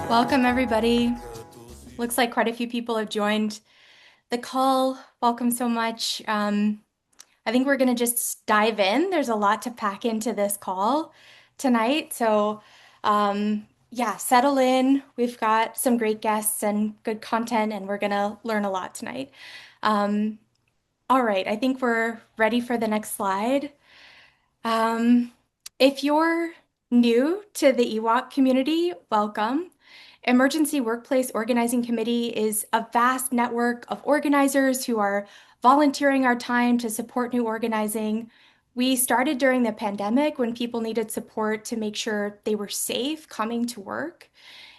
Welcome, everybody. Looks like quite a few people have joined the call. Welcome so much. I think we're going to just dive in. There's a lot to pack into this call tonight. Yeah, settle in. We've got some great guests and good content, and we're going to learn a lot tonight. Um, all right, I think we're ready for the next slide. Um, if you're new to the EWOC community, welcome. Emergency Workplace Organizing Committee is a vast network of organizers who are volunteering our time to support new organizing. We started during the pandemic when people needed support to make sure they were safe coming to work.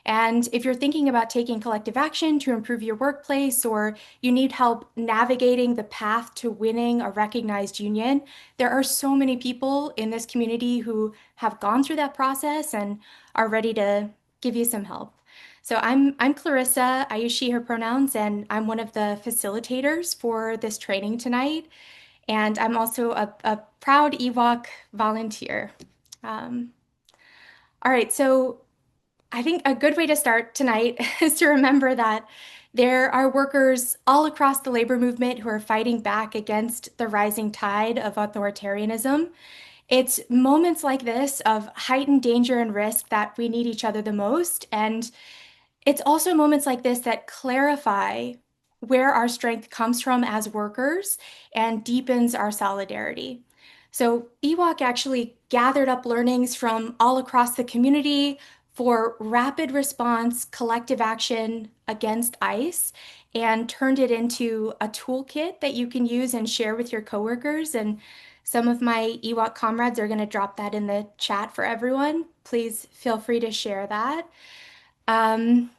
And if you're thinking about taking collective action to improve your workplace or you need help navigating the path to winning a recognized union, there are so many people in this community who have gone through that process and are ready to give you some help. So I'm Clarissa. I use she, her pronouns, and I'm one of the facilitators for this training tonight. And I'm also a proud EWOC volunteer. Um, all right, so I think a good way to start tonight is to remember that there are workers all across the labor movement who are fighting back against the rising tide of authoritarianism. It's moments like this of heightened danger and risk that we need each other the most. And it's also moments like this that clarify where our strength comes from as workers and deepens our solidarity. So, EWOC actually gathered up learnings from all across the community for rapid response collective action against ICE and turned it into a toolkit that you can use and share with your coworkers. And some of my EWOC comrades are going to drop that in the chat for everyone. Please feel free to share that. Um,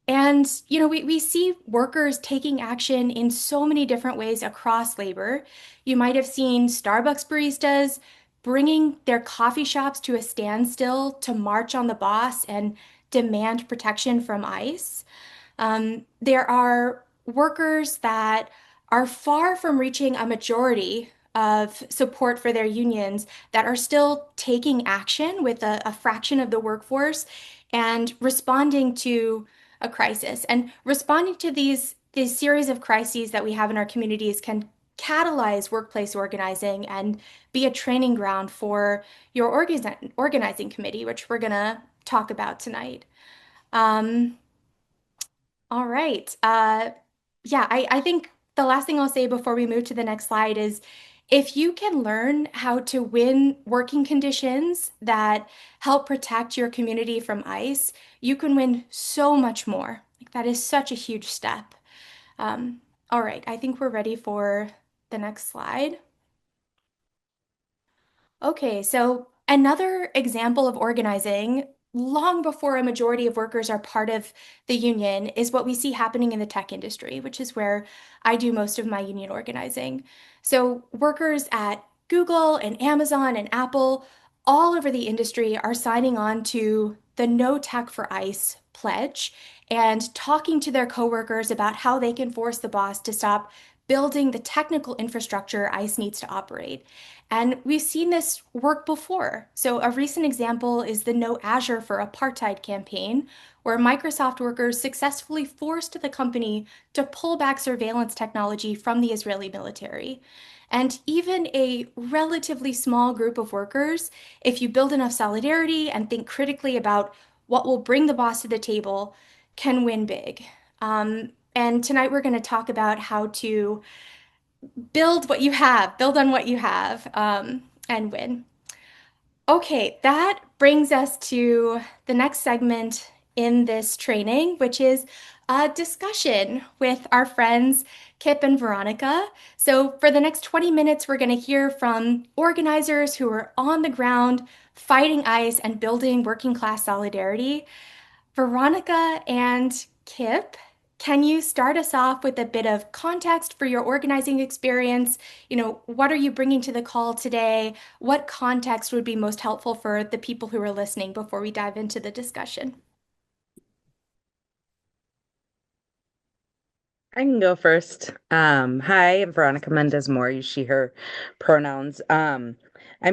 we see workers taking action in so many different ways across labor. You might have seen Starbucks baristas bringing their coffee shops to a standstill to march on the boss and demand protection from ICE. There are workers that are far from reaching a majority of support for their unions that are still taking action with a fraction of the workforce and responding to a crisis. And responding to these series of crises that we have in our communities can catalyze workplace organizing and be a training ground for your organizing committee, which we're going to talk about tonight. Um, all right. I think the last thing I'll say before we move to the next slide is if you can learn how to win working conditions that help protect your community from ICE, you can win so much more. Like that is such a huge step. All right, I think we're ready for the next slide. Okay, so another example of organizing long before a majority of workers are part of the union is what we see happening in the tech industry, which is where I do most of my union organizing. So, workers at Google and Amazon and Apple all over the industry are signing on to the No Tech for ICE pledge and talking to their coworkers about how they can force the boss to stop building the technical infrastructure ICE needs to operate. And we've seen this work before. So, a recent example is the No Azure for Apartheid campaign, where Microsoft workers successfully forced the company to pull back surveillance technology from the Israeli military. And even a relatively small group of workers, if you build enough solidarity and think critically about what will bring the boss to the table, can win big. And tonight we're going to talk about how to build on what you have, and win. Okay, that brings us to the next segment in this training, which is a discussion with our friends Kip and Veronica. So, for the next 20 minutes, we're going to hear from organizers who are on the ground fighting ICE and building working class solidarity. Veronica and Kip, can you start us off with a bit of context for your organizing experience? What are you bringing to the call today? What context would be most helpful for the people who are listening before we dive into the discussion? I can go first. Hi, I'm Veronica Mendez Moore, use she, her pronouns. I'm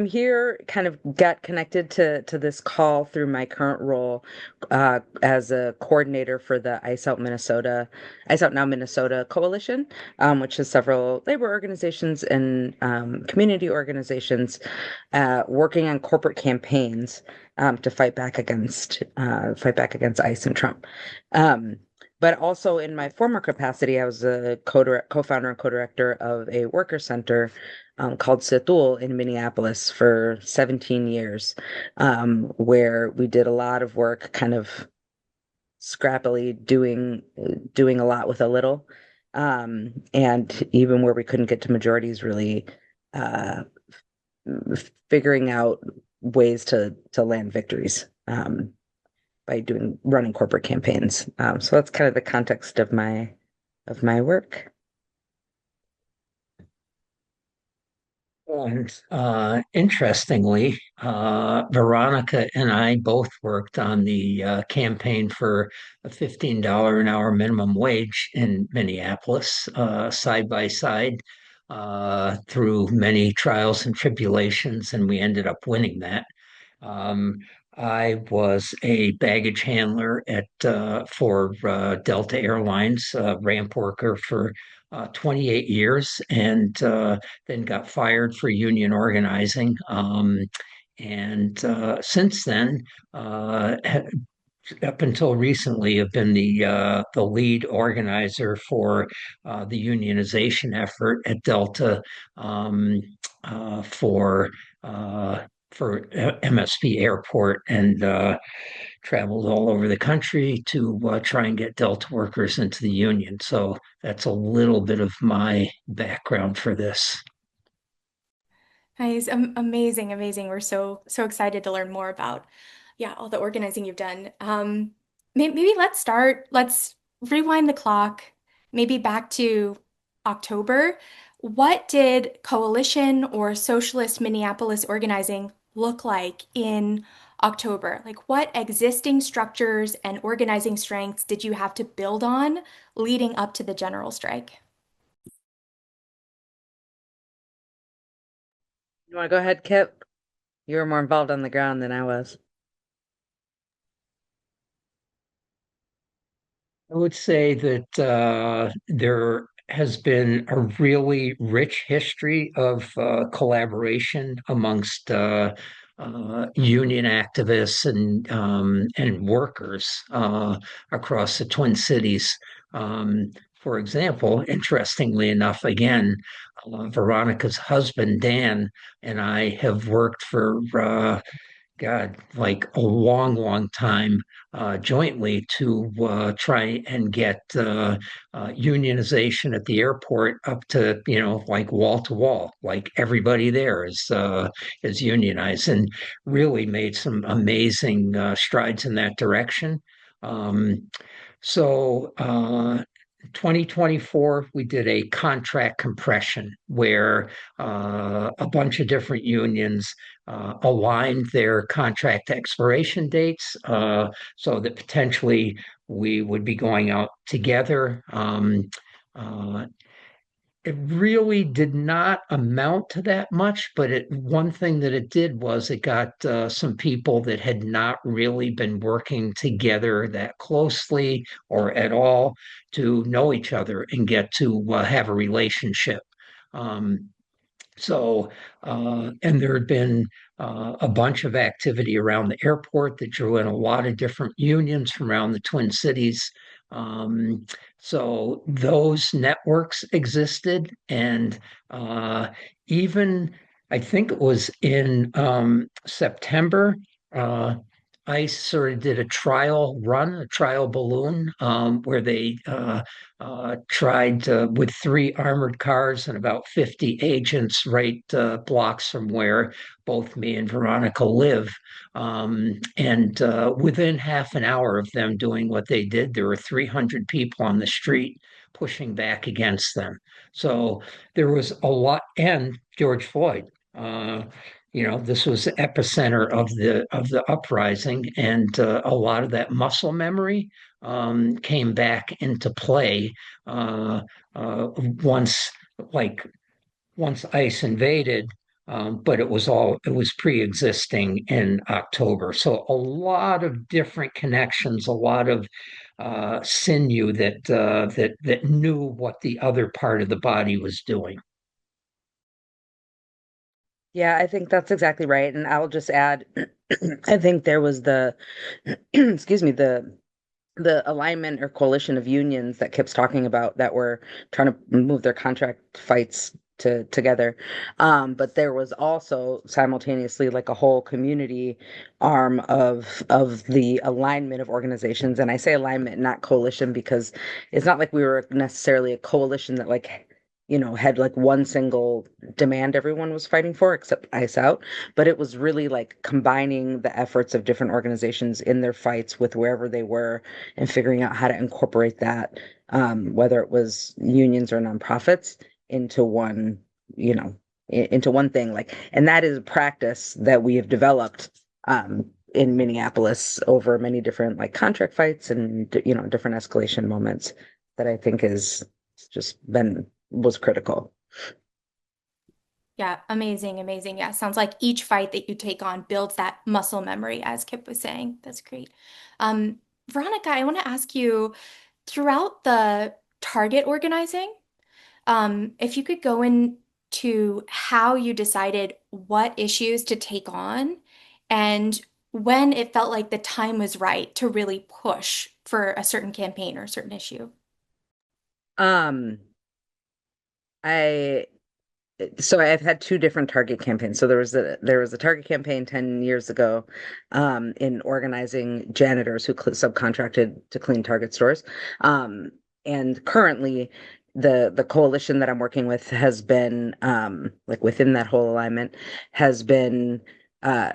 here, kind of got connected to this call through my current role as a coordinator for the Ice Out Now Minnesota Coalition, which is several labor organizations and community organizations working on corporate campaigns to fight back against ICE and Trump. Um, but also in my former capacity, I was a co-founder and co-director of a worker center called Setul in Minneapolis for 17 years, where we did a lot of work, kind of scrappily doing a lot with a little, and even where we couldn't get to majorities, really uh, figuring out ways to land victories. By doing running corporate campaigns. So that's kind of the context of my work. And interestingly, Veronica and I both worked on the campaign for a $15 an hour minimum wage in Minneapolis, side by side, through many trials and tribulations, and we ended up winning that. Um, I was a baggage handler at for Delta Airlines, ramp worker for 28 years, and then got fired for union organizing. And since then, uh, up until recently, have been the lead organizer for the unionization effort at Delta, um, uh, for uh, for MSP Airport, and traveled all over the country to try and get Delta workers into the union. So that's a little bit of my background for this. Nice, amazing, amazing. We're so excited to learn more about, yeah, all the organizing you've done. Maybe let's start. Let's rewind the clock, maybe back to October. What did coalition or socialist Minneapolis organizing look like in October? Like, what existing structures and organizing strengths did you have to build on leading up to the general strike? You want to go ahead, Kip? You were more involved on the ground than I was. I would say that there has been a really rich history of collaboration amongst union activists and workers across the Twin Cities. For example, interestingly enough, again, Veronica's husband Dan and I have worked for God, like a long, long time jointly to try and get unionization at the airport up to, like wall to wall, like everybody there is unionized, and really made some amazing strides in that direction. Um, so, 2024, we did a contract compression where a bunch of different unions aligned their contract expiration dates so that potentially we would be going out together. Uh, it really did not amount to that much, but one thing that it did was it got some people that had not really been working together that closely or at all to know each other and get to have a relationship. Um, and there had been a bunch of activity around the airport that drew in a lot of different unions from around the Twin Cities. Um, so those networks existed. And uh, even I think it was in September, uh, I sort of did a trial run, a trial balloon, where they tried with three armored cars and about 50 agents right blocks from where both me and Veronica live. And within half an hour of them doing what they did, there were 300 people on the street pushing back against them. So there was a lot, and George Floyd. This was the epicenter of the uprising, and a lot of that muscle memory came back into play uh, once, like once ICE invaded. But it was pre-existing in October. So a lot of different connections, a lot of sinew that knew what the other part of the body was doing. Yeah, I think that's exactly right. And I'll just add, I think there was the, excuse me, the alignment or coalition of unions that Kip's talking about that were trying to move their contract fights together. But there was also simultaneously like a whole community arm of the alignment of organizations. And I say alignment, not coalition, because it's not like we were necessarily a coalition that like had like one single demand everyone was fighting for except ICE Out, but it was really like combining the efforts of different organizations in their fights with wherever they were and figuring out how to incorporate that, whether it was unions or nonprofits, into one, into one thing. Like, and that is a practice that we have developed in Minneapolis over many different like contract fights and different escalation moments that I think is just been was critical. Yeah, amazing, amazing. Yeah, sounds like each fight that you take on builds that muscle memory, as Kip was saying. That's great. Um, Veronica, I want to ask you, throughout the target organizing, if you could go into how you decided what issues to take on and when it felt like the time was right to really push for a certain campaign or a certain issue. Um, I so I've had two different Target campaigns. So there was a Target campaign 10 years ago, in organizing janitors who subcontracted to clean Target stores. And currently the coalition that I'm working with has been like within that whole alignment has been uh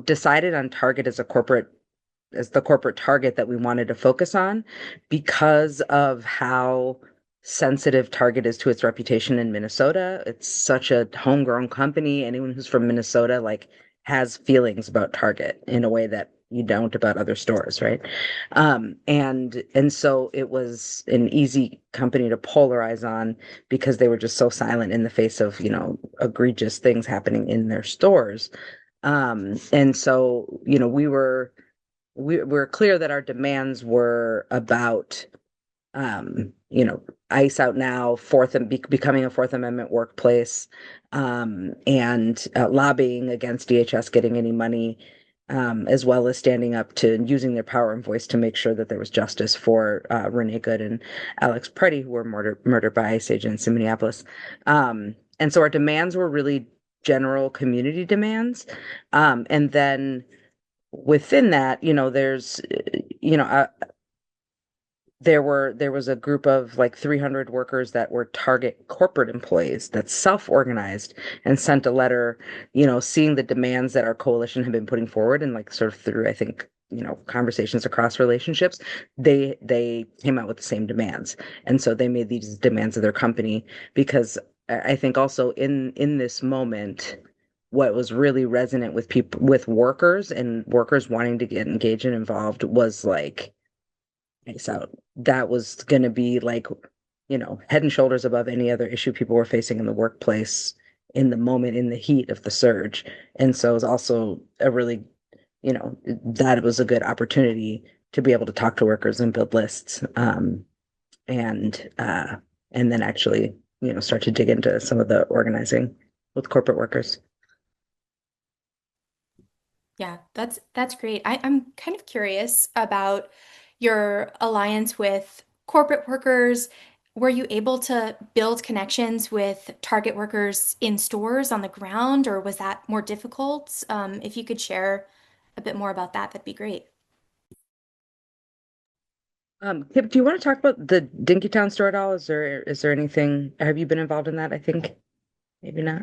decided on Target as the corporate target that we wanted to focus on because of how sensitive Target is to its reputation in Minnesota. It's such a homegrown company. Anyone who's from Minnesota like has feelings about Target in a way that you don't about other stores, right? And so it was an easy company to polarize on because they were just so silent in the face of, egregious things happening in their stores. And so, we're clear that our demands were about ICE Out Now, becoming a Fourth Amendment workplace, and lobbying against DHS getting any money, as well as standing up to using their power and voice to make sure that there was justice for Renee Good and Alex Preddy, who were murdered by ICE agents in Minneapolis. And so our demands were really general community demands. And then within that, you know, uh, there was a group of like 300 workers that were Target corporate employees that self-organized and sent a letter, seeing the demands that our coalition had been putting forward and like sort of through, I think, conversations across relationships, they came out with the same demands. And so they made these demands of their company because I think also in this moment, what was really resonant with people, with workers and workers wanting to get engaged and involved was like, so that was going to be like, head and shoulders above any other issue people were facing in the workplace in the moment, in the heat of the surge. And so it was also a really, that was a good opportunity to be able to talk to workers and build lists, and and then actually, start to dig into some of the organizing with corporate workers. Yeah, that's great. I'm kind of curious about your alliance with corporate workers. Were you able to build connections with target workers in stores on the ground, or was that more difficult? If you could share a bit more about that, that'd be great. Kip, do you want to talk about the Dinkytown store at all? Is there anything, have you been involved in that? I think maybe not.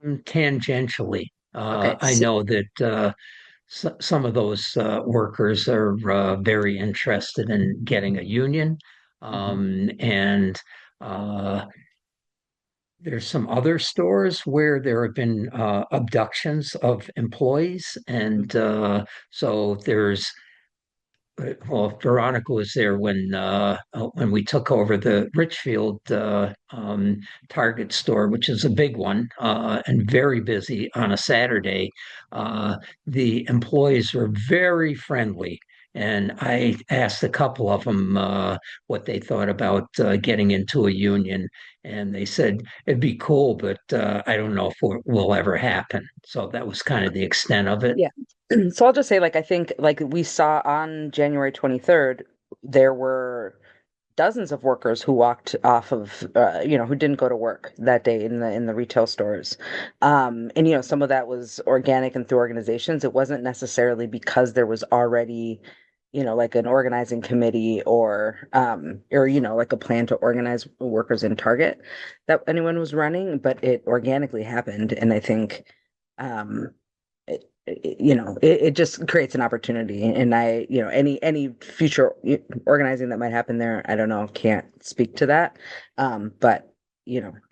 Tangentially, Okay. I know that some of those workers are very interested in getting a union, Mhm. and uh, there's some other stores where there have been abductions of employees, and so there's well, Veronica was there when we took over the Richfield Target store, which is a big one and very busy on a Saturday. Uh, the employees were very friendly, and I asked a couple of them what they thought about getting into a union, and they said it'd be cool, but I don't know if it will ever happen. So that was kind of the extent of it. Yeah. So I'll just say, like, I think, like, we saw on January 23rd, there were dozens of workers who walked off of, who didn't go to work that day in the retail stores. And, some of that was organic and through organizations. It wasn't necessarily because there was already, like an organizing committee or like a plan to organize workers in Target that anyone was running, but it organically happened. And I think, um, it just creates an opportunity. And any future organizing that might happen there, I don't know, can't speak to that. But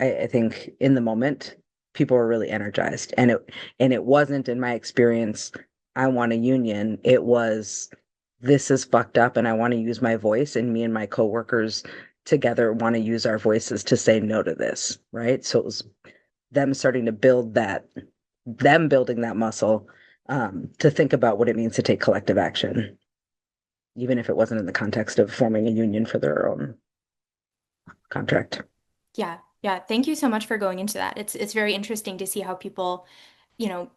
I think in the moment, people were really energized, and it wasn't, in my experience, I want a union. It was, this is fucked up, and I want to use my voice, and me and my coworkers together want to use our voices to say no to this, right? So it was them starting to build that, them building that muscle, to think about what it means to take collective action, even if it wasn't in the context of forming a union for their own contract. Yeah, yeah. Thank you so much for going into that. It's very interesting to see how people, you know,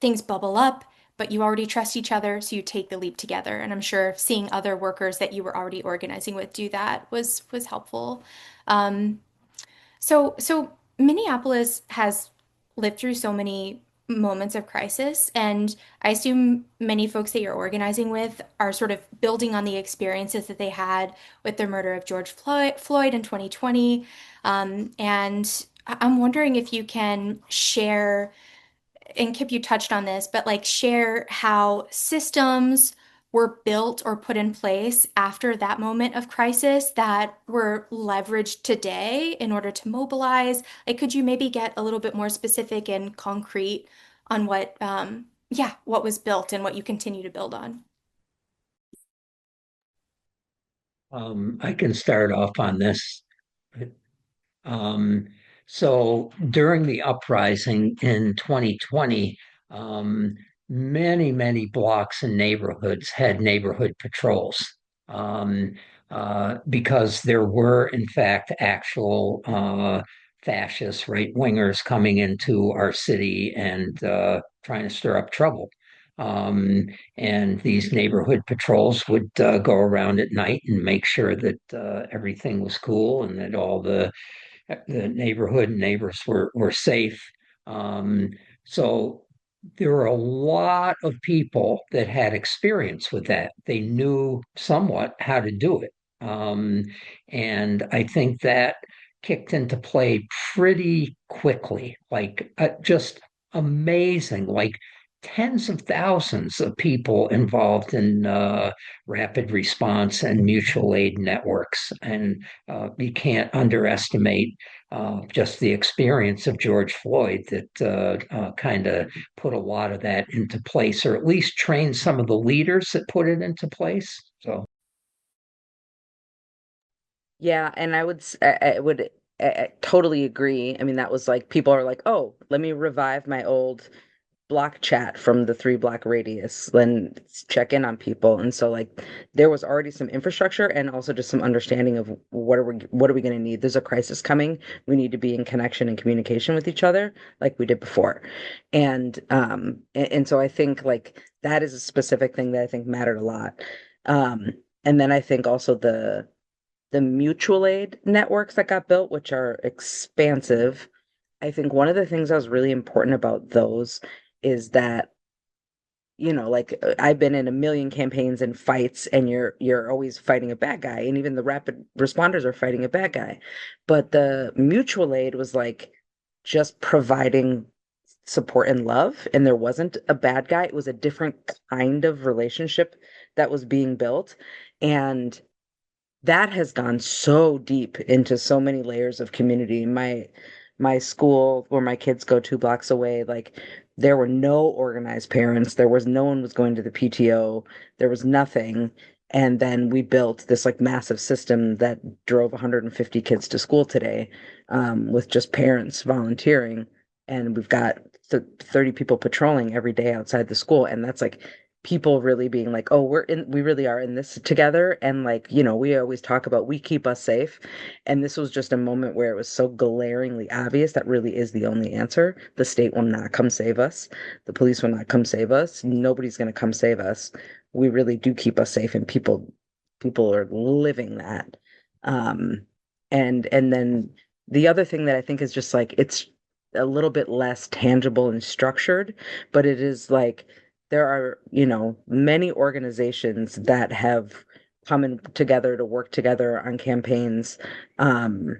things bubble up, but you already trust each other, so you take the leap together. And I'm sure seeing other workers that you were already organizing with do that was helpful. Um, so Minneapolis has lived through so many moments of crisis, and I assume many folks that you're organizing with are sort of building on the experiences that they had with the murder of George Floyd in 2020. And I'm wondering if you can share, and Kip, you touched on this, but like share how systems were built or put in place after that moment of crisis that were leveraged today in order to mobilize. Like, could you maybe get a little bit more specific and concrete on what was built and what you continue to build on? I can start off on this. Um, so during the uprising in 2020, um, many blocks and neighborhoods had neighborhood patrols um, because there were, in fact, actual fascist right wingers coming into our city and trying to stir up trouble. And these neighborhood patrols would go around at night and make sure that everything was cool and that all the neighborhood and neighbors were safe. Um, so there were a lot of people that had experience with that. They knew somewhat how to do it. Um, and I think that kicked into play pretty quickly, like just amazing, like tens of thousands of people involved in rapid response and mutual aid networks. And you can't underestimate just the experience of George Floyd that kind of put a lot of that into place, or at least trained some of the leaders that put it into place. So, Yeah, and I would totally agree. I mean, that was like, people are like, oh, let me revive my old block chat from the 3 block radius, then check in on people. And so, like, there was already some infrastructure and also just some understanding of what are we going to need. There's a crisis coming. We need to be in connection and communication with each other like we did before. And so I think, like, that is a specific thing that I think mattered a lot. Um and then I think also the mutual aid networks that got built, which are expansive. I think one of the things that was really important about those is that, like, I've been in a million campaigns and fights, and you're always fighting a bad guy, and even the rapid responders are fighting a bad guy. But the mutual aid was like just providing support and love, and there wasn't a bad guy. It was a different kind of relationship that was being built. And that has gone so deep into so many layers of community. My my school where my kids go 2 blocks away, like there were no organized parents. There was no one was going to the PTO. There was nothing. And then we built this like massive system that drove 150 kids to school today, with just parents volunteering. And we've got 30 people patrolling every day outside the school. And that's like people really being like, oh, we really are in this together. And like, we always talk about we keep us safe. And this was just a moment where it was so glaringly obvious that really is the only answer. The state will not come save us. The police will not come save us. Nobody's going to come save us. We really do keep us safe, and people are living that. Um, and then the other thing that I think is just like it's a little bit less tangible and structured, but it is like there are, many organizations that have come in together to work together on campaigns, um,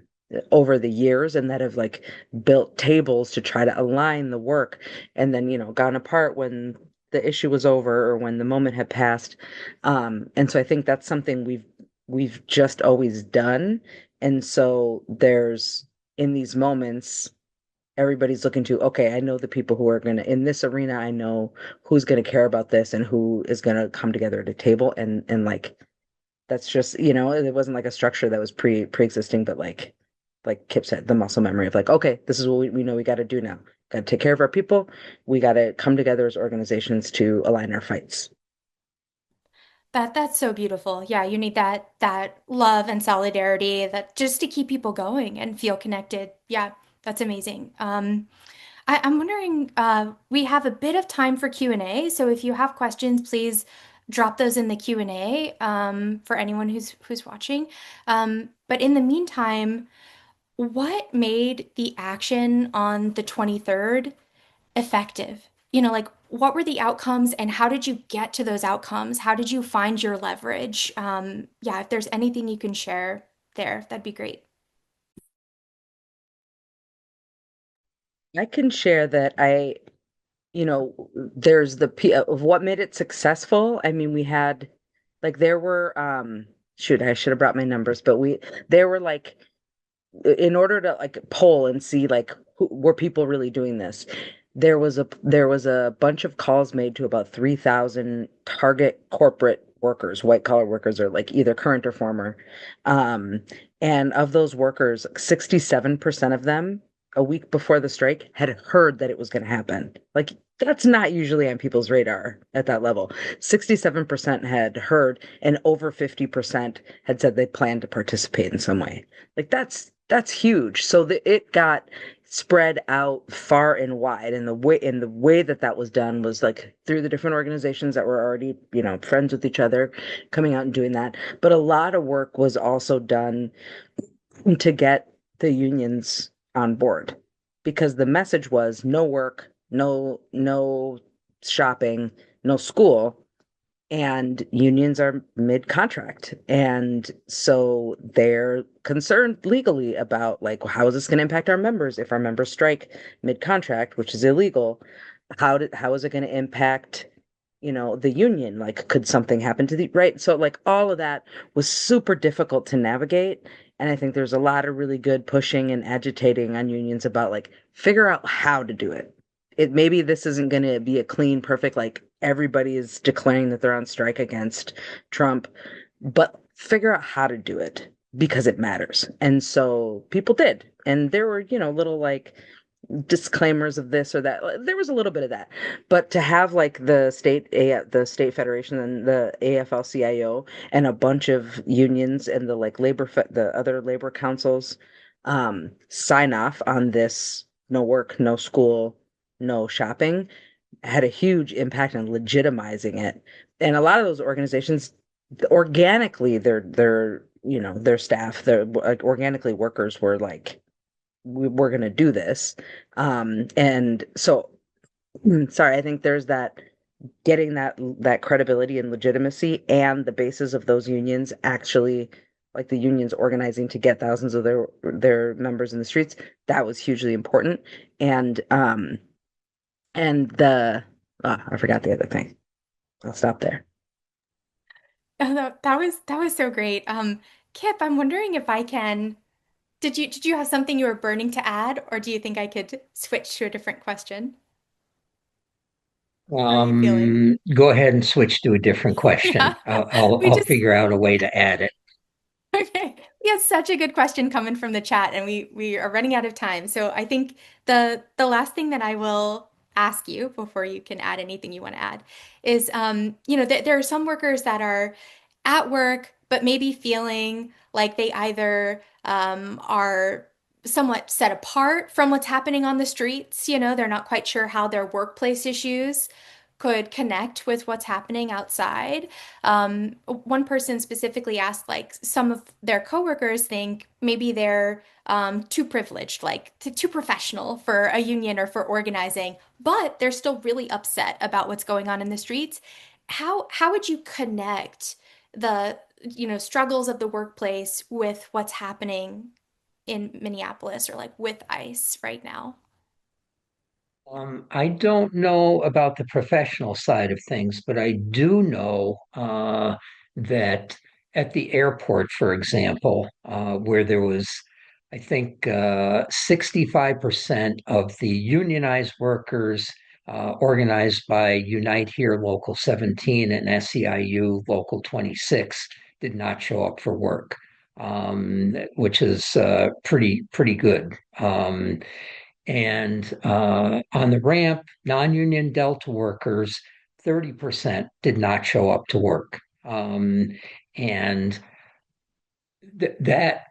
over the years, and that have like built tables to try to align the work, and then, gone apart when the issue was over or when the moment had passed. And so I think that's something we've just always done. And so there's in these moments everybody's looking to, okay, I know the people who are going to, in this arena, I know who's going to care about this and who is going to come together at a table. And like, that's just, it wasn't like a structure that was pre-existing, but like Kip said, the muscle memory of like, okay, this is what we know we got to do now. Got to take care of our people. We got to come together as organizations to align our fights. That's so beautiful. Yeah, you need that love and solidarity that just to keep people going and feel connected. Yeah, that's amazing. I'm wondering, we have a bit of time for Q&A, so if you have questions, please drop those in the Q&A, for anyone who's watching. But in the meantime, what made the action on the 23rd effective? Like what were the outcomes and how did you get to those outcomes? How did you find your leverage? Yeah, if there's anything you can share there, that'd be great. I can share that there's of what made it successful. I mean, we had like there were shoot, I should have brought my numbers, but there were like in order to like poll and see like were people really doing this, there was a bunch of calls made to about 3,000 target corporate workers, white collar workers, or like either current or former. Um, and of those workers, 67% of them a week before the strike had heard that it was going to happen. Like that's not usually on people's radar at that level. 67% had heard, and over 50% had said they planned to participate in some way. Like that's huge. So it got spread out far and wide, and the way that that was done was like through the different organizations that were already, friends with each other, coming out and doing that. But a lot of work was also done to get the unions on board, because the message was no work, no shopping, no school, and unions are mid-contract. And so they're concerned legally about like how is this going to impact our members if our members strike mid-contract, which is illegal. How is it going to impact, the union? Like could something happen to the right? So like all of that was super difficult to navigate. And I think there's a lot of really good pushing and agitating on unions about like figure out how to do it. Maybe this isn't going to be a clean, perfect, like everybody is declaring that they're on strike against Trump, but figure out how to do it because it matters. And so people did. And there were, little like disclaimers of this or that. There was a little bit of that. But to have like the state federation and the AFL-CIO and a bunch of unions and the like the other labor councils sign off on this no work, no school, no shopping had a huge impact on legitimizing it. And a lot of those organizations organically their staff, their like organically workers were like we're going to do this. And so sorry, I think there's that getting that credibility and legitimacy and the basis of those unions actually like the unions organizing to get thousands of their members in the streets, that was hugely important. And I forgot the other thing. I'll stop there. That was so great. Kip, I'm wondering if I can Did you have something you were burning to add, or do you think I could switch to a different question? How are you feeling? Go ahead and switch to a different question. Yeah, we I'll just figure out a way to add it. okay. We had such a good question coming from the chat, and we are running out of time. So I think the last thing that I will ask you before you can add anything you want to add is, there are some workers that are at work, but maybe feeling like they either are somewhat set apart from what's happening on the streets. They're not quite sure how their workplace issues could connect with what's happening outside. One person specifically asked, like, some of their coworkers think maybe they're too privileged, like too professional for a union or for organizing, but they're still really upset about what's going on in the streets. How would you connect the struggles of the workplace with what's happening in Minneapolis or like with ICE right now? I don't know about the professional side of things, but I do know that at the airport, for example, where there was, I think, 65% of the unionized workers organized by Unite Here Local 17 and SEIU Local 26 did not show up for work, which is pretty good. And on the ramp, non-union Delta workers, 30% did not show up to work. And that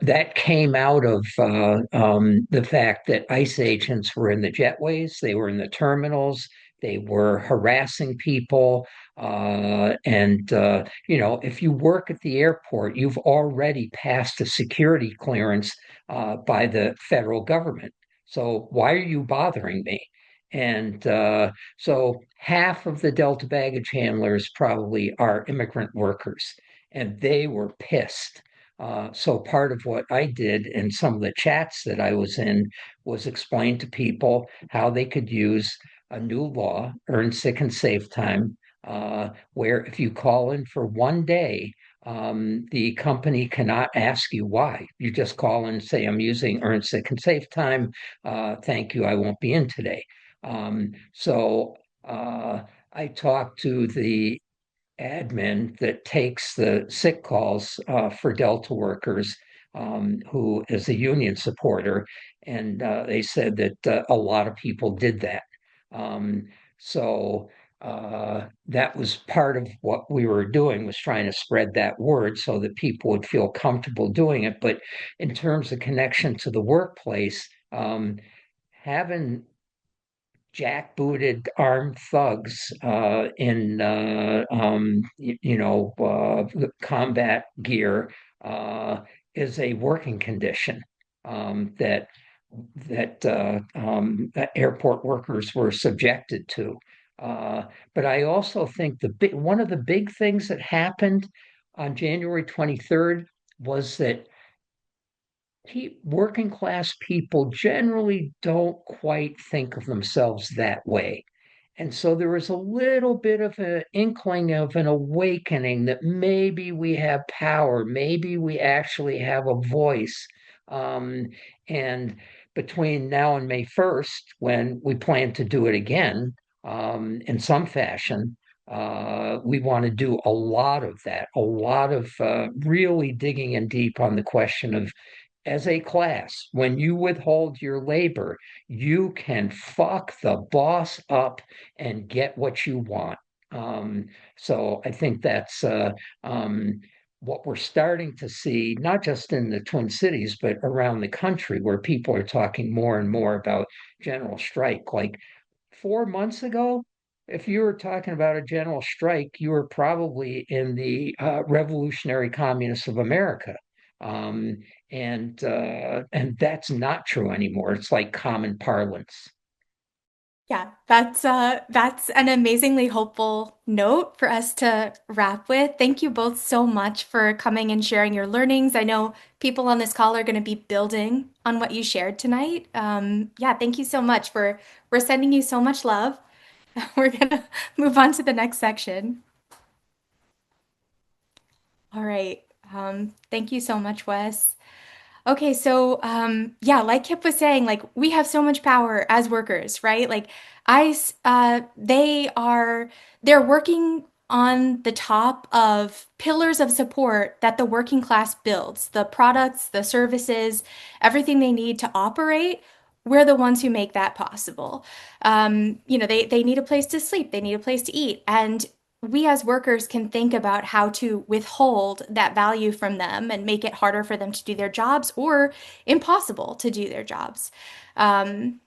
that came out of the fact that ICE agents were in the jetways, they were in the terminals, they were harassing people. If you work at the airport, you've already passed a security clearance by the federal government. So why are you bothering me? And so half of the Delta baggage handlers probably are immigrant workers, and they were pissed. So part of what I did in some of the chats that I was in was explain to people how they could use a new law, earn sick and safe time, where if you call in for one day, the company cannot ask you why. You just call in and say, I'm using earn sick and safe time. Thank you, I won't be in today. So I talked to the admin that takes the sick calls for Delta workers who is a union supporter, and they said that a lot of people did that. Um, so that was part of what we were doing was trying to spread that word so that people would feel comfortable doing it. But in terms of connection to the workplace, having jackbooted armed thugs in combat gear uh, is a working condition that that airport workers were subjected to. But I also think one of the big things that happened on January 23rd was that working class people generally don't quite think of themselves that way. And so there was a little bit of an inkling of an awakening that maybe we have power, maybe we actually have a voice. Um, and between now and May 1st, when we plan to do it again in some fashion, we want to do a lot of that, a lot of really digging in deep on the question of as a class, when you withhold your labor, you can fuck the boss up and get what you want. Um, so I think that's what we're starting to see, not just in the Twin Cities, but around the country, where people are talking more and more about general strike. Like 4 months ago, if you were talking about a general strike, you were probably in the revolutionary communists of America. Um, and that's not true anymore. It's like common parlance. Yeah, that's an amazingly hopeful note for us to wrap with. Thank you both so much for coming and sharing your learnings. I know people on this call are going to be building on what you shared tonight. Yeah, thank you so much for we're sending you so much love. We're gonna move on to the next section. All right. Thank you so much, Wes. Okay, so yeah, like Kip was saying, like we have so much power as workers, right? Like they're working on the top of pillars of support that the working class builds, the products, the services, everything they need to operate. We're the ones who make that possible. They need a place to sleep, they need a place to eat, and we as workers can think about how to withhold that value from them and make it harder for them to do their jobs or impossible to do their jobs. Um,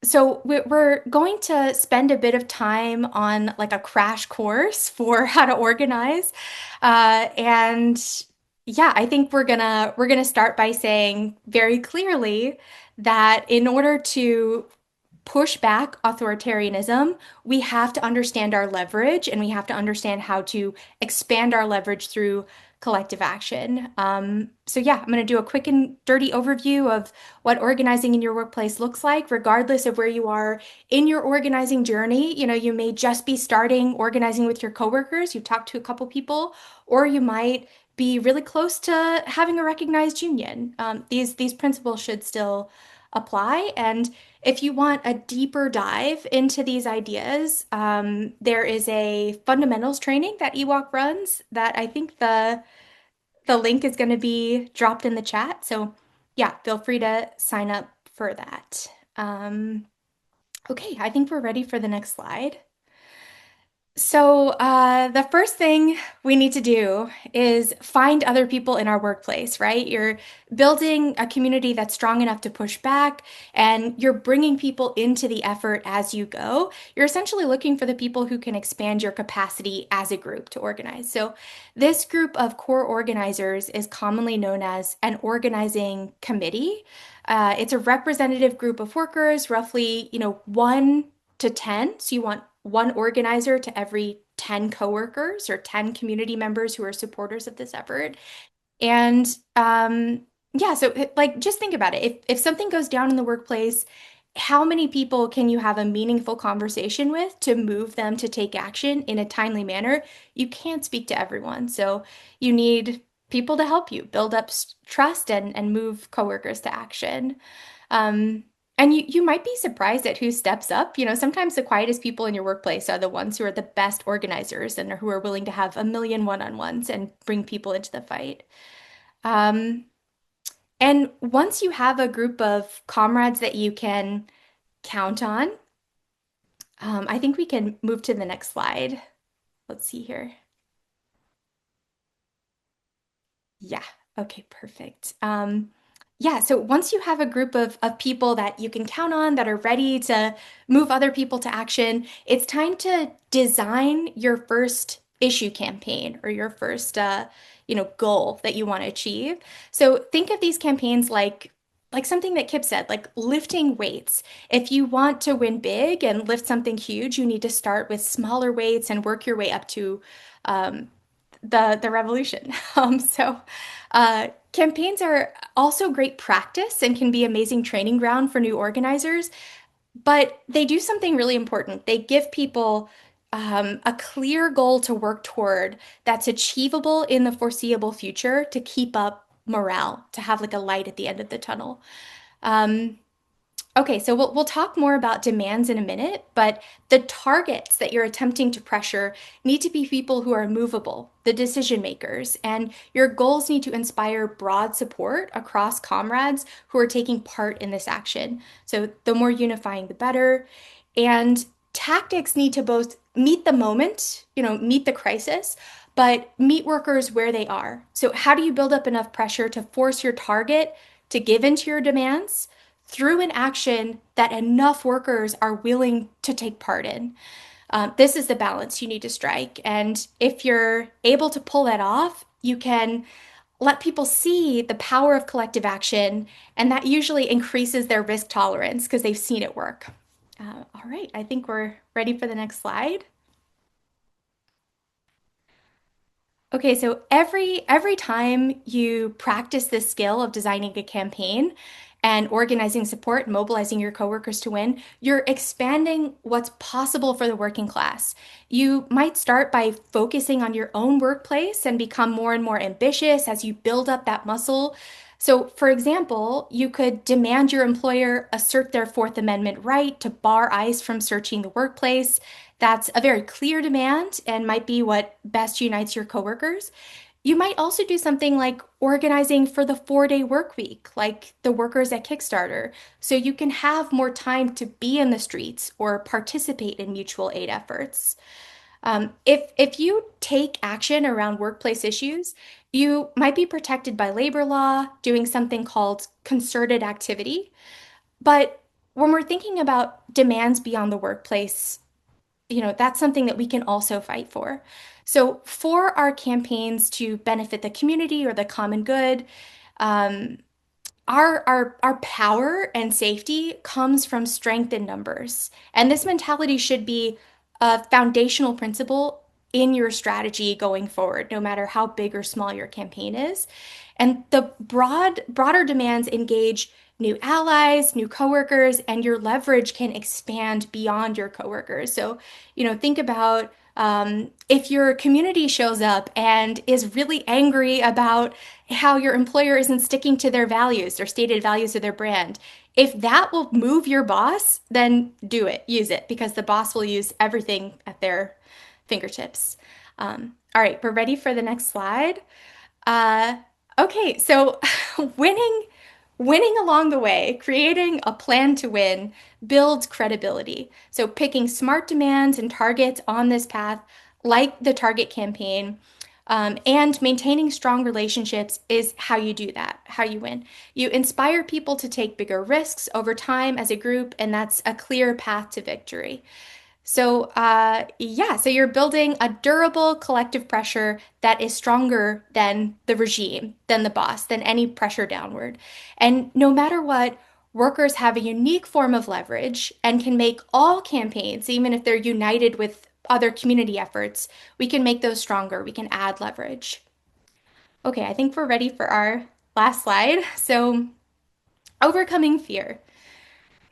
so we're going to spend a bit of time on like a crash course for how to organize. And yeah, I think we're gonna start by saying very clearly that in order to push back authoritarianism, we have to understand our leverage and we have to understand how to expand our leverage through collective action. So, yeah, I'm going to do a quick and dirty overview of what organizing in your workplace looks like, regardless of where you are in your organizing journey. You may just be starting organizing with your coworkers, you've talked to a couple people, or you might be really close to having a recognized union. These principles should still apply. And if you want a deeper dive into these ideas, there is a fundamentals training that EWOC runs that I think the link is going to be dropped in the chat. So yeah, feel free to sign up for that. Okay, I think we're ready for the next slide. So, the first thing we need to do is find other people in our workplace, right? You're building a community that's strong enough to push back, and you're bringing people into the effort as you go. You're essentially looking for the people who can expand your capacity as a group to organize. So, this group of core organizers is commonly known as an organizing committee. It's a representative group of workers, roughly, 1 to 10. So you want one organizer to every 10 coworkers or 10 community members who are supporters of this effort. And yeah, so like just think about it. If something goes down in the workplace, how many people can you have a meaningful conversation with to move them to take action in a timely manner? You can't speak to everyone. So you need people to help you build up trust and move coworkers to action. Um, and you might be surprised at who steps up. Sometimes the quietest people in your workplace are the ones who are the best organizers and who are willing to have a million one-on-ones and bring people into the fight. Um, and once you have a group of comrades that you can count on, I think we can move to the next slide. Let's see here. Yeah. Okay, perfect. Yeah, so once you have a group of people that you can count on that are ready to move other people to action, it's time to design your first issue campaign or your first goal that you want to achieve. So think of these campaigns like something that Kip said, like lifting weights. If you want to win big and lift something huge, you need to start with smaller weights and work your way up to um, the revolution. Campaigns are also great practice and can be amazing training ground for new organizers, but they do something really important. They give people a clear goal to work toward that's achievable in the foreseeable future to keep up morale, to have like a light at the end of the tunnel. Um, Okay, so we'll talk more about demands in a minute, but the targets that you're attempting to pressure need to be people who are movable, the decision makers, and your goals need to inspire broad support across comrades who are taking part in this action. So the more unifying, the better. And tactics need to both meet the moment, meet the crisis, but meet workers where they are. So how do you build up enough pressure to force your target to give into your demands through an action that enough workers are willing to take part in? This is the balance you need to strike. And if you're able to pull that off, you can let people see the power of collective action, and that usually increases their risk tolerance because they've seen it work. All right, I think we're ready for the next slide. Okay, so every time you practice this skill of designing a campaign and organizing support, mobilizing your coworkers to win, you're expanding what's possible for the working class. You might start by focusing on your own workplace and become more and more ambitious as you build up that muscle. So, for example, you could demand your employer assert their Fourth Amendment right to bar ICE from searching the workplace. That's a very clear demand and might be what best unites your coworkers. You might also do something like organizing for the 4-day work week, like the workers at Kickstarter, so you can have more time to be in the streets or participate in mutual aid efforts. If you take action around workplace issues, you might be protected by labor law, doing something called concerted activity. But when we're thinking about demands beyond the workplace, that's something that we can also fight for. So, for our campaigns to benefit the community or the common good, um, our power and safety comes from strength in numbers. And this mentality should be a foundational principle in your strategy going forward, no matter how big or small your campaign is. And the broader demands engage new allies, new coworkers, and your leverage can expand beyond your coworkers. So, think about if your community shows up and is really angry about how your employer isn't sticking to their values, their stated values of their brand. If that will move your boss, then do it, use it, because the boss will use everything at their fingertips. All right, we're ready for the next slide. Uh, okay, so winning, winning along the way, creating a plan to win builds credibility. So picking smart demands and targets on this path, like the Target campaign, and maintaining strong relationships is how you do that, how you win. You inspire people to take bigger risks over time as a group, and that's a clear path to victory. So, so you're building a durable collective pressure that is stronger than the regime, than the boss, than any pressure downward. And no matter what, workers have a unique form of leverage and can make all campaigns, even if they're united with other community efforts, we can make those stronger. We can add leverage. Okay, I think we're ready for our last slide. So, overcoming fear.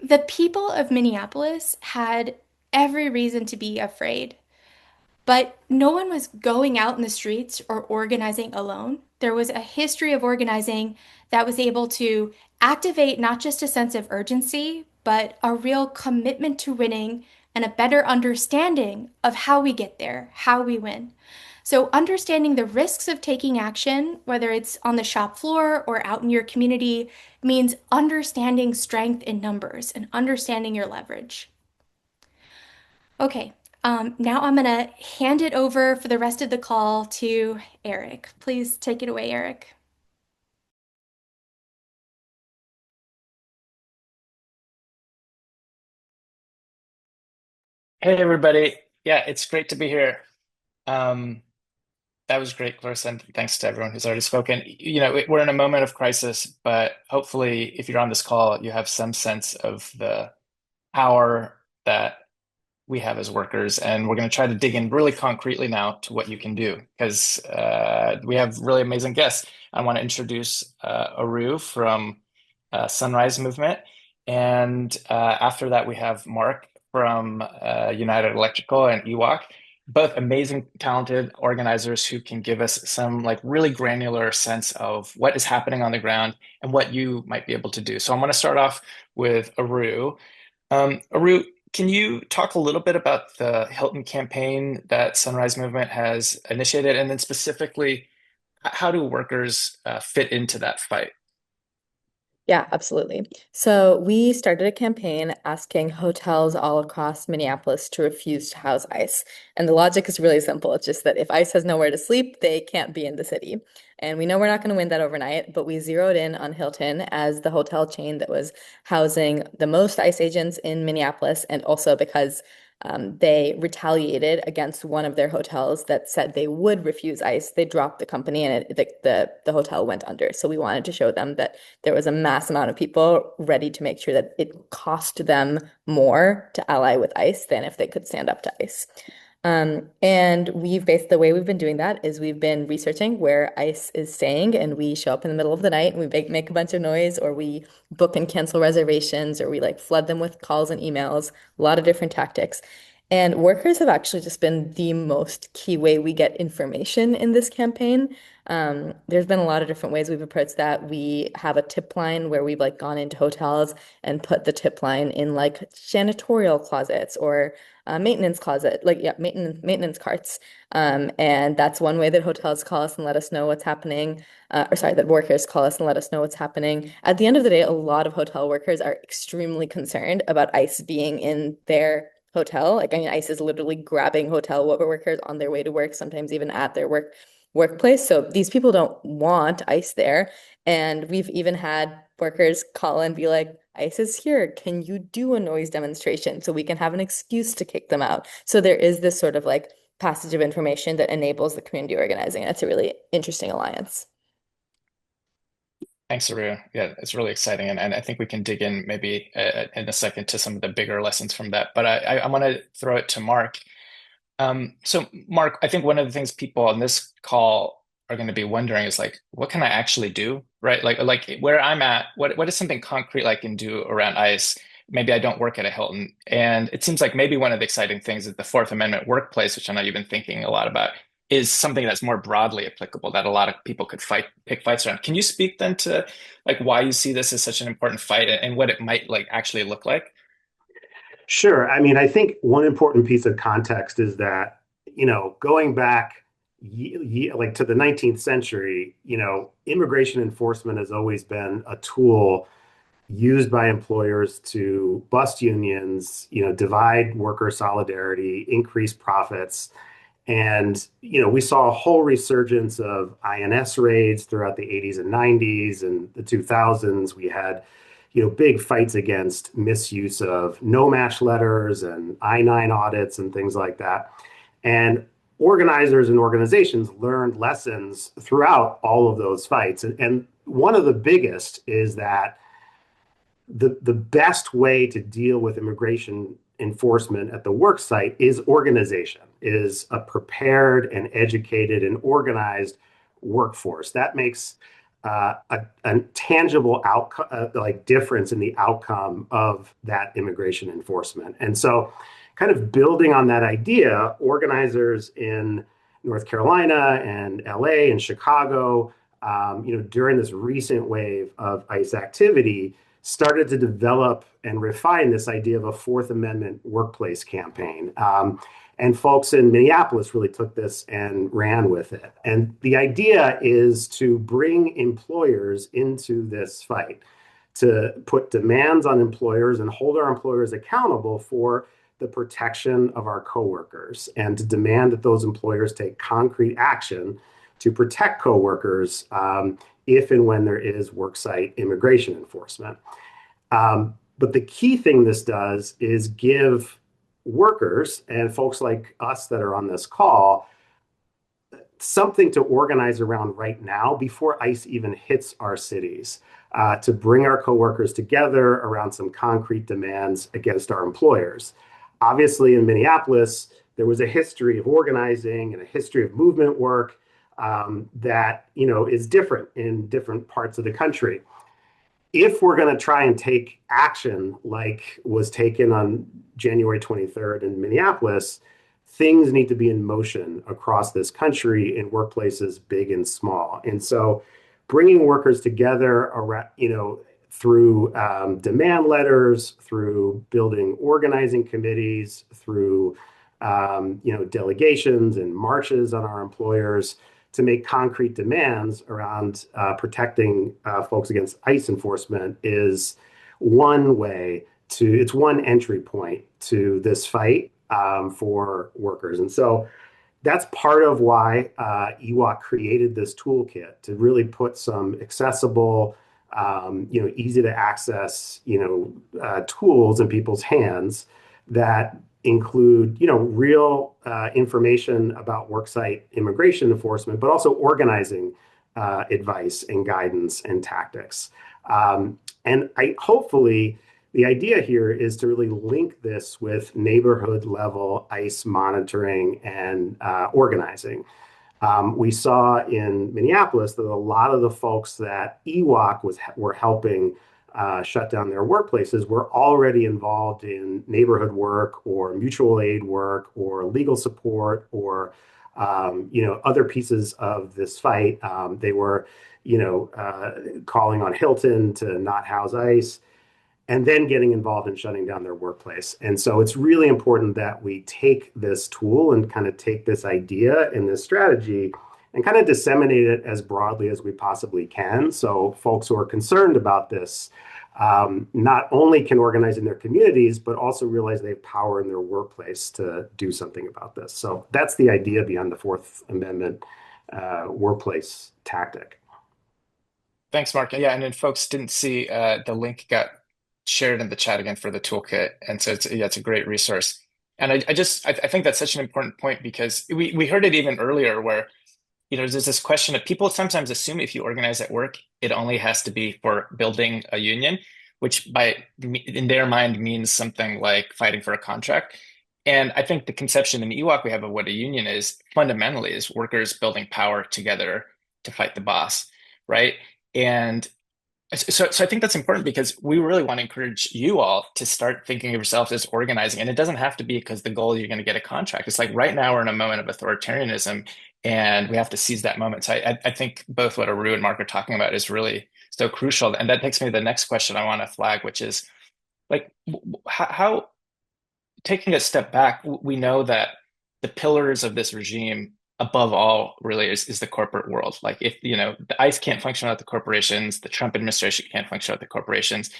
The people of Minneapolis had every reason to be afraid. But no one was going out in the streets or organizing alone. There was a history of organizing that was able to activate not just a sense of urgency, but a real commitment to winning and a better understanding of how we get there, how we win. So, understanding the risks of taking action, whether it's on the shop floor or out in your community, means understanding strength in numbers and understanding your leverage. Okay, now I'm going to hand it over for the rest of the call to Eric. Please take it away, Eric. Hey everybody. Yeah, it's great to be here. Um, that was great, Clarissa, and thanks to everyone who's already spoken. We're in a moment of crisis, but hopefully, if you're on this call, you have some sense of the power that we have as workers, and we're going to try to dig in really concretely now to what you can do because we have really amazing guests. I want to introduce Aru from Sunrise Movement, and after that, we have Mark from United Electrical and EWOC, both amazing, talented organizers who can give us some like really granular sense of what is happening on the ground and what you might be able to do. So I'm going to start off with Aru. Aru, can you talk a little bit about the Hilton campaign that Sunrise Movement has initiated, and then specifically, how do workers fit into that fight? Yeah, absolutely. So we started a campaign asking hotels all across Minneapolis to refuse to house ICE. And the logic is really simple. It's just that if ICE has nowhere to sleep, they can't be in the city. And we know we're not going to win that overnight, but we zeroed in on Hilton as the hotel chain that was housing the most ICE agents in Minneapolis, and also because they retaliated against one of their hotels that said they would refuse ICE. They dropped the company and the hotel went under. So we wanted to show them that there was a mass amount of people ready to make sure that it cost them more to ally with ICE than if they could stand up to ICE. And the way we've been doing that is we've been researching where ICE is staying, and we show up in the middle of the night and we make a bunch of noise, or we book and cancel reservations, or we like flood them with calls and emails, a lot of different tactics. And workers have actually just been the most key way we get information in this campaign. There's been a lot of different ways we've approached that. We have a tip line where we've like gone into hotels and put the tip line in like janitorial closets or maintenance closet, like yeah, maintenance carts. And that's one way that hotels call us and let us know what's happening. Or sorry, that workers call us and let us know what's happening. At the end of the day, a lot of hotel workers are extremely concerned about ICE being in their hotel. Like, I mean, ICE is literally grabbing hotel workers on their way to work, sometimes even at their workplace. So these people don't want ICE there. And we've even had workers call and be like, ICE is here. Can you do a noise demonstration so we can have an excuse to kick them out? So there is this sort of like passage of information that enables the community organizing. That's a really interesting alliance. Thanks, Saru. Yeah, it's really exciting, and I think we can dig in maybe in a second to some of the bigger lessons from that. But I want to throw it to Mark. So Mark, I think one of the things people on this call are going to be wondering is like, what can I actually do, right? Like where I'm at, what is something concrete I can do around ICE? Maybe I don't work at a Hilton, and it seems like maybe one of the exciting things is the Fourth Amendment workplace, which I know you've been thinking a lot about, is something that's more broadly applicable that a lot of people could pick fights around. Can you speak then to like why you see this as such an important fight and what it might like actually look like? Sure. I mean, I think one important piece of context is that, going back like to the 19th century, immigration enforcement has always been a tool used by employers to bust unions, divide worker solidarity, increase profits. And, we saw a whole resurgence of INS raids throughout the 80s and 90s and the 2000s. We had, big fights against misuse of no-match letters and I-9 audits and things like that. And organizers and organizations learned lessons throughout all of those fights. And one of the biggest is that the best way to deal with immigration enforcement at the work site is organization, is a prepared and educated and organized workforce. That makes a tangible outcome, like difference in the outcome of that immigration enforcement. And so, kind of building on that idea, organizers in North Carolina and LA and Chicago, during this recent wave of ICE activity, started to develop and refine this idea of a Fourth Amendment workplace campaign. And folks in Minneapolis really took this and ran with it. And the idea is to bring employers into this fight, to put demands on employers and hold our employers accountable for the protection of our coworkers, and to demand that those employers take concrete action to protect coworkers if and when there is worksite immigration enforcement. But the key thing this does is give workers and folks like us that are on this call something to organize around right now before ICE even hits our cities, to bring our coworkers together around some concrete demands against our employers. Obviously, in Minneapolis, there was a history of organizing and a history of movement work that is different in different parts of the country. If we're going to try and take action like was taken on January 23rd in Minneapolis, things need to be in motion across this country in workplaces big and small. And so bringing workers together around, through demand letters, through building organizing committees, through delegations and marches on our employers to make concrete demands around protecting folks against ICE enforcement is one way to, it's one entry point to this fight for workers. And so that's part of why EWOC created this toolkit to really put some accessible, easy to access, tools in people's hands that include, real information about worksite immigration enforcement, but also organizing advice and guidance and tactics. And hopefully the idea here is to really link this with neighborhood level ICE monitoring and organizing. We saw in Minneapolis that a lot of the folks that EWOC were helping shut down their workplaces were already involved in neighborhood work or mutual aid work or legal support or other pieces of this fight. They were, calling on Hilton to not house ICE and then getting involved in shutting down their workplace. And so it's really important that we take this tool and kind of take this idea and this strategy and kind of disseminate it as broadly as we possibly can. So folks who are concerned about this not only can organize in their communities, but also realize they have power in their workplace to do something about this. So that's the idea behind the Fourth Amendment workplace tactic. Thanks, Mark. Yeah, and then folks didn't see the link got shared in the chat again for the toolkit, and so it's a great resource. And I think that's such an important point because we heard it even earlier where there's this question of people sometimes assume if you organize at work, it only has to be for building a union, which in their mind means something like fighting for a contract. And I think the conception in EWOC we have of what a union is fundamentally is workers building power together to fight the boss, right? And so I think that's important because we really want to encourage you all to start thinking of yourselves as organizing. And it doesn't have to be because the goal you're going to get a contract. It's like right now we're in a moment of authoritarianism and we have to seize that moment. So I think both what Aru and Mark are talking about is really so crucial. And that takes me to the next question I want to flag, which is like how taking a step back, we know that the pillars of this regime, above all, really is the corporate world. Like if the ICE can't function without the corporations, the Trump administration can't function without the corporations.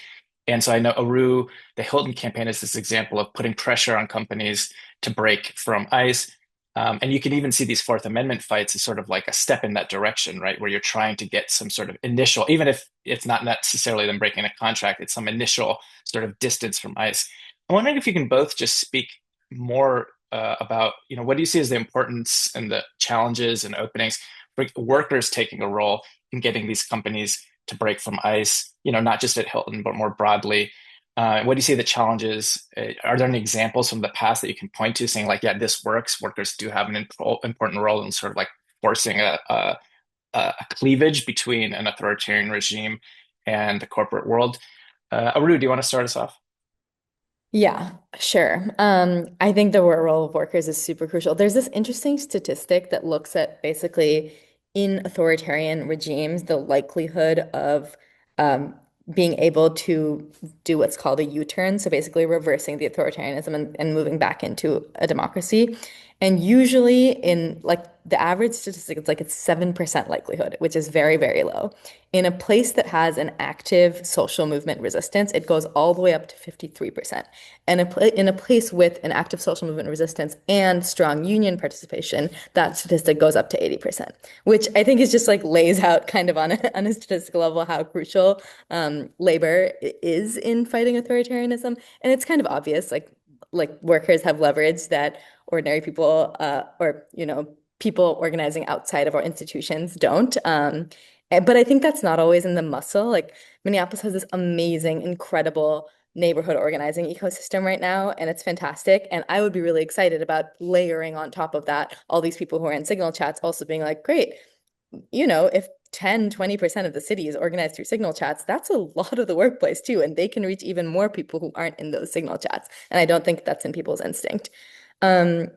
And so I know Aru, the Hilton campaign is this example of putting pressure on companies to break from ICE. And you can even see these Fourth Amendment fights as sort of like a step in that direction, right? Where you're trying to get some sort of initial, even if it's not necessarily them breaking a contract, it's some initial sort of distance from ICE. I'm wondering if you can both just speak more about, what do you see as the importance and the challenges and openings for workers taking a role in getting these companies to break from ICE, not just at Hilton, but more broadly. What do you see the challenges? Are there any examples from the past that you can point to saying like, yeah, this works, workers do have an important role in sort of like forcing a cleavage between an authoritarian regime and the corporate world? Aru, do you want to start us off? Yeah, sure. I think the role of workers is super crucial. There's this interesting statistic that looks at basically in authoritarian regimes, the likelihood of um, being able to do what's called a U-turn. So basically reversing the authoritarianism and moving back into a democracy. And usually in like the average statistic, it's like it's 7% likelihood, which is very, very low. In a place that has an active social movement resistance, it goes all the way up to 53%. And in a place with an active social movement resistance and strong union participation, that statistic goes up to 80%, which I think is just like lays out kind of on a statistical level how crucial labor is in fighting authoritarianism. And it's kind of obvious, like workers have leverage that ordinary people or people organizing outside of our institutions don't. But I think that's not always in the muscle. Like Minneapolis has this amazing, incredible neighborhood organizing ecosystem right now, and it's fantastic. And I would be really excited about layering on top of that all these people who are in Signal chats also being like, great, if 10, 20% of the city is organized through Signal chats, that's a lot of the workplace too. And they can reach even more people who aren't in those Signal chats. And I don't think that's in people's instinct. Um,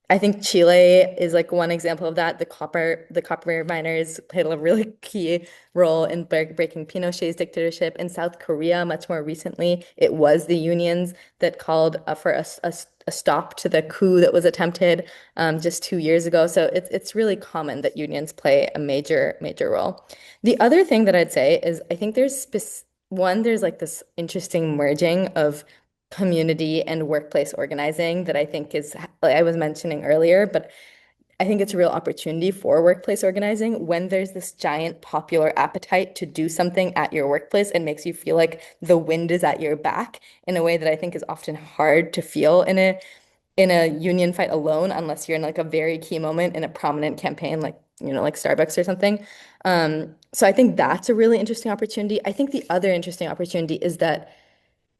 I think Chile is like one example of that. The copper miners played a really key role in breaking Pinochet's dictatorship. In South Korea, much more recently, it was the unions that called for a stop to the coup that was attempted just 2 years ago. So it's really common that unions play a major role. The other thing that I'd say is I think there's like this interesting merging of community and workplace organizing that I think is, like I was mentioning earlier, but I think it's a real opportunity for workplace organizing when there's this giant popular appetite to do something at your workplace. It makes you feel like the wind is at your back in a way that I think is often hard to feel in a union fight alone, unless you're in like a very key moment in a prominent campaign, like like Starbucks or something. So I think that's a really interesting opportunity. I think the other interesting opportunity is that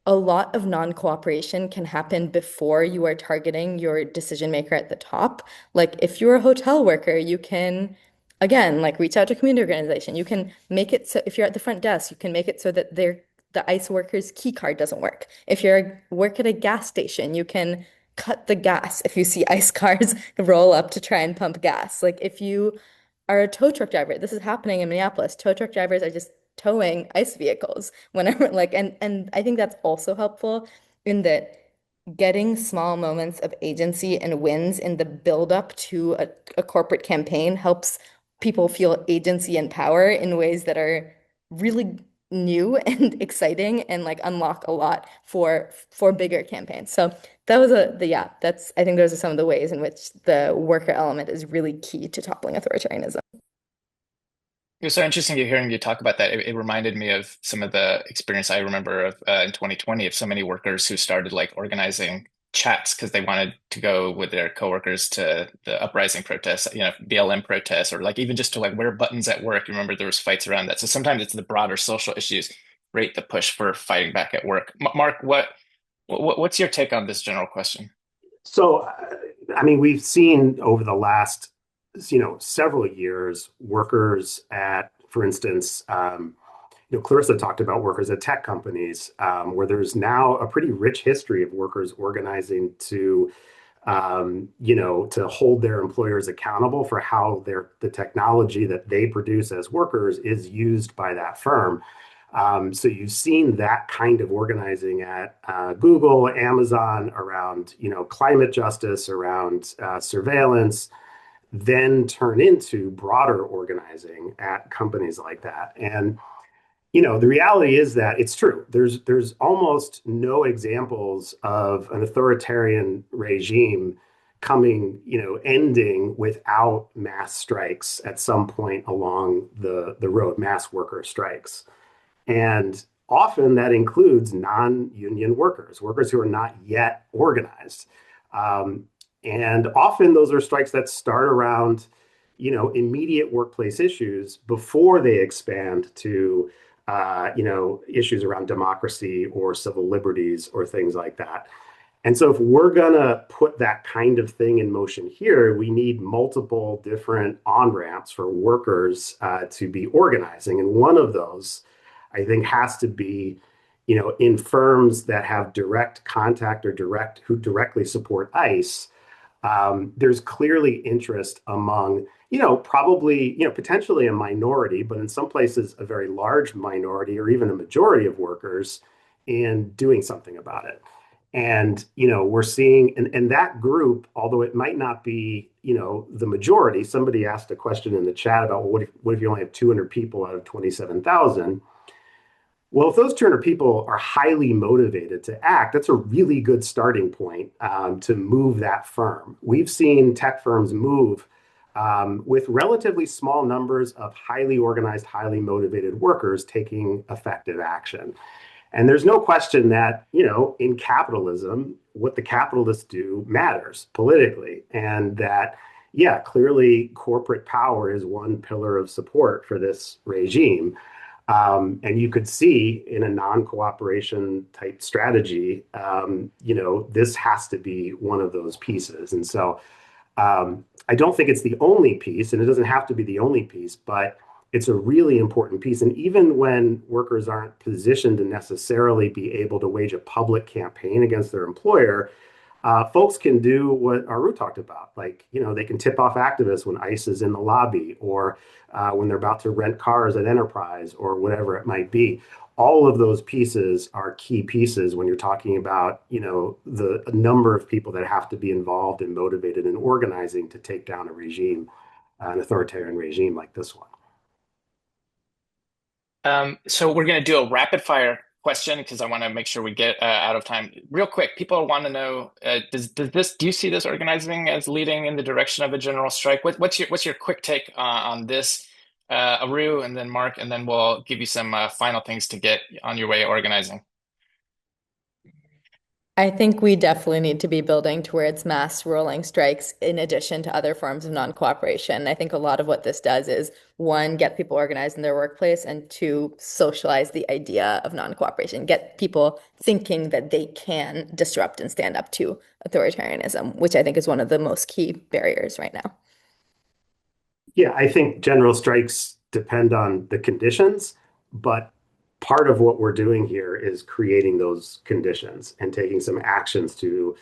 a lot of non-cooperation can happen before you are targeting your decision maker at the top. Like if you're a hotel worker, you can, again, like reach out to a community organization. You can make it so if you're at the front desk, you can make it so that the ICE worker's key card doesn't work. If you're work at a gas station, you can cut the gas if you see ICE cars roll up to try and pump gas. Like if you are a tow truck driver, this is happening in Minneapolis. Tow truck drivers are just towing ICE vehicles whenever like and I think that's also helpful in that getting small moments of agency and wins in the build up to a corporate campaign helps people feel agency and power in ways that are really new and exciting and like unlock a lot for bigger campaigns. So that was yeah, that's I think those are some of the ways in which the worker element is really key to toppling authoritarianism. It was so interesting to hearing you talk about that. It reminded me of some of the experience I remember of in 2020 of so many workers who started like organizing chats because they wanted to go with their coworkers to the uprising protests, BLM protests, or like even just to like wear buttons at work. You remember there was fights around that. So sometimes it's the broader social issues rate the push for fighting back at work. Mark, what's your take on this general question? So, I mean, we've seen over the last, several years, workers at, for instance, Clarissa talked about workers at tech companies, where there's now a pretty rich history of workers organizing to hold their employers accountable for how the technology that they produce as workers is used by that firm. So you've seen that kind of organizing at Google, Amazon around, climate justice, around surveillance, then turn into broader organizing at companies like that. And the reality is that it's true. There's almost no examples of an authoritarian regime ending without mass strikes at some point along the road, mass worker strikes. And often that includes non-union workers, workers who are not yet organized. Um, and often those are strikes that start around, immediate workplace issues before they expand to, issues around democracy or civil liberties or things like that. And so if we're going to put that kind of thing in motion here, we need multiple different on-ramps for workers to be organizing. And one of those, I think, has to be, in firms that have direct contact or who directly support ICE. There's clearly interest among, probably, potentially a minority, but in some places a very large minority or even a majority of workers in doing something about it. And, we're seeing, and that group, although it might not be, the majority, somebody asked a question in the chat about, well, what if you only have 200 people out of 27,000? Well, if those 200 people are highly motivated to act, that's a really good starting point to move that firm. We've seen tech firms move with relatively small numbers of highly organized, highly motivated workers taking effective action. And there's no question that, in capitalism, what the capitalists do matters politically. And that, yeah, clearly corporate power is one pillar of support for this regime. And you could see in a non-cooperation type strategy, this has to be one of those pieces. And so I don't think it's the only piece, and it doesn't have to be the only piece, but it's a really important piece. And even when workers aren't positioned to necessarily be able to wage a public campaign against their employer, folks can do what Aru talked about. Like, they can tip off activists when ICE is in the lobby or when they're about to rent cars at Enterprise or whatever it might be. All of those pieces are key pieces when you're talking about, the number of people that have to be involved and motivated in organizing to take down a regime, an authoritarian regime like this one. So we're going to do a rapid fire question because I want to make sure we get out of time. Real quick, people want to know, do you see this organizing as leading in the direction of a general strike? What's your quick take on this, Aru, and then Mark, and then we'll give you some final things to get on your way organizing. I think we definitely need to be building towards mass rolling strikes in addition to other forms of non-cooperation. I think a lot of what this does is, one, get people organized in their workplace, and two, socialize the idea of non-cooperation, get people thinking that they can disrupt and stand up to authoritarianism, which I think is one of the most key barriers right now. Yeah, I think general strikes depend on the conditions, but part of what we're doing here is creating those conditions and taking some actions to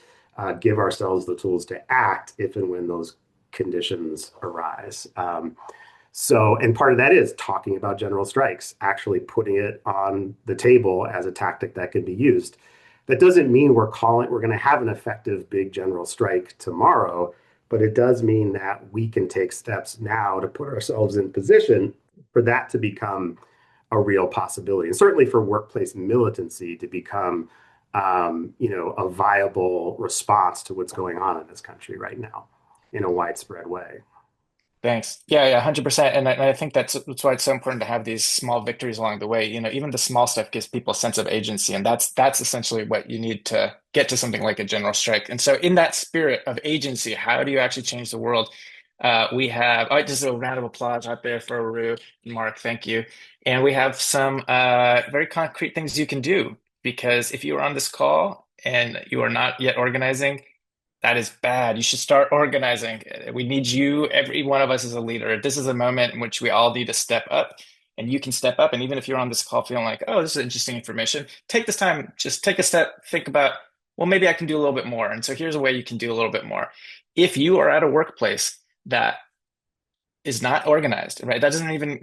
give ourselves the tools to act if and when those conditions arise. And part of that is talking about general strikes, actually putting it on the table as a tactic that can be used. That doesn't mean we're going to have an effective big general strike tomorrow, but it does mean that we can take steps now to put ourselves in position for that to become a real possibility, and certainly for workplace militancy to become, a viable response to what's going on in this country right now in a widespread way. Thanks. Yeah, 100%. And I think that's why it's so important to have these small victories along the way. Even the small stuff gives people a sense of agency, and that's essentially what you need to get to something like a general strike. And so, in that spirit of agency, how do you actually change the world? We have, just a round of applause out there for Rue and Mark. Thank you. And we have some very concrete things you can do, because if you are on this call and you are not yet organizing, that is bad. You should start organizing. We need you. Every one of us is a leader. This is a moment in which we all need to step up, and you can step up. And even if you're on this call feeling like, oh, this is interesting information, take this time, just take a step, think about, well, maybe I can do a little bit more. And so here's a way you can do a little bit more. If you are at a workplace that is not organized, right? That doesn't even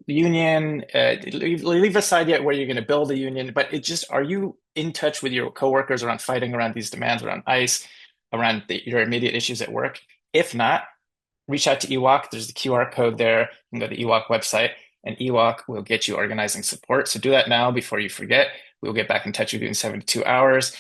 union, leave aside yet where you're going to build a union, but are you in touch with your coworkers around fighting around these demands around ICE, around your immediate issues at work? If not, reach out to EWOC. There's the QR code there. You can go to the EWOC website, and EWOC will get you organizing support. So do that now before you forget. We'll get back in touch with you in 72 hours.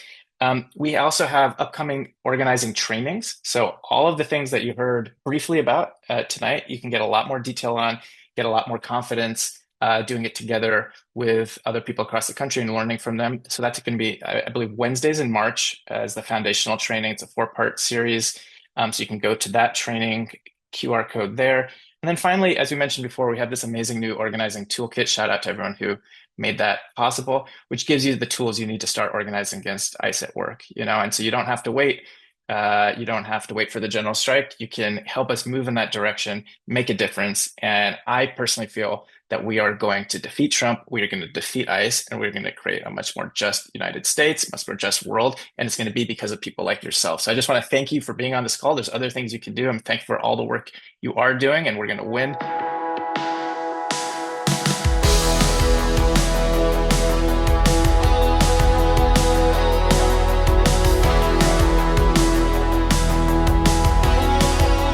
We also have upcoming organizing trainings. So all of the things that you heard briefly about tonight, you can get a lot more detail on, get a lot more confidence doing it together with other people across the country and learning from them. So that's going to be, I believe, Wednesdays in March as the foundational training. It's a 4-part series. So you can go to that training, QR code there. And then finally, as we mentioned before, we have this amazing new organizing toolkit. Shout out to everyone who made that possible, which gives you the tools you need to start organizing against ICE at work, and so you don't have to wait. You don't have to wait for the general strike. You can help us move in that direction, make a difference. And I personally feel that we are going to defeat Trump. We are going to defeat ICE, and we're going to create a much more just United States, much more just world. And it's going to be because of people like yourself. So I just want to thank you for being on this call. There's other things you can do. I'm thankful for all the work you are doing, and we're going to win.